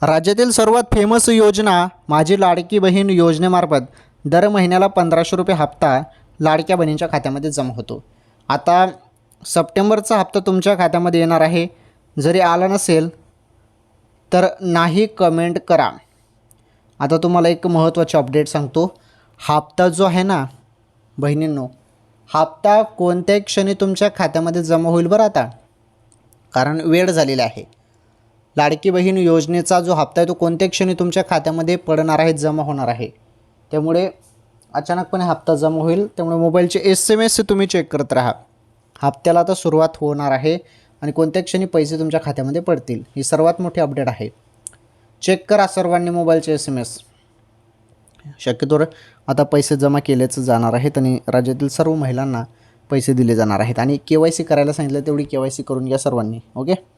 राज्यातील सर्वात फेमस योजना माझी लाडकी बहीण योजनेमार्फत दर महिन्याला 1500 रुपये हप्ता लाडक्या बहिणींच्या खात्यामध्ये जमा होतो. आता सप्टेंबरचा हप्ता तुमच्या खात्यामध्ये येणार आहे. जरी आला नसेल तर नाही कमेंट करा. आता तुम्हाला एक महत्त्वाची अपडेट सांगतो. हप्ता जो आहे ना बहिणींनो, हप्ता कोणत्याही क्षणी तुमच्या खात्यामध्ये जमा होईल बरं आता, कारण वेळ झालेला आहे. लाडकी बहीण योजनेचा जो हप्ता आहे तो कोणत्याही क्षणी तुमच्या खात्यामध्ये पडणार आहे, जमा होणार आहे. त्यामुळे अचानकपणे हप्ता जमा होईल. त्यामुळे मोबाईलचे SMS तुम्ही चेक करत राहा. हप्त्याला आता सुरुवात होणार आहे आणि कोणत्या क्षणी पैसे तुमच्या खात्यामध्ये पडतील, ही सर्वात मोठी अपडेट आहे. चेक करा सर्वांनी मोबाईलचे SMS. शक्यतोवर आता पैसे जमा केलेच जाणार आहेत आणि राज्यातील सर्व महिलांना पैसे दिले जाणार आहेत. आणि KYC करायला सांगितलं तेवढी KYC करून घ्या सर्वांनी. ओके.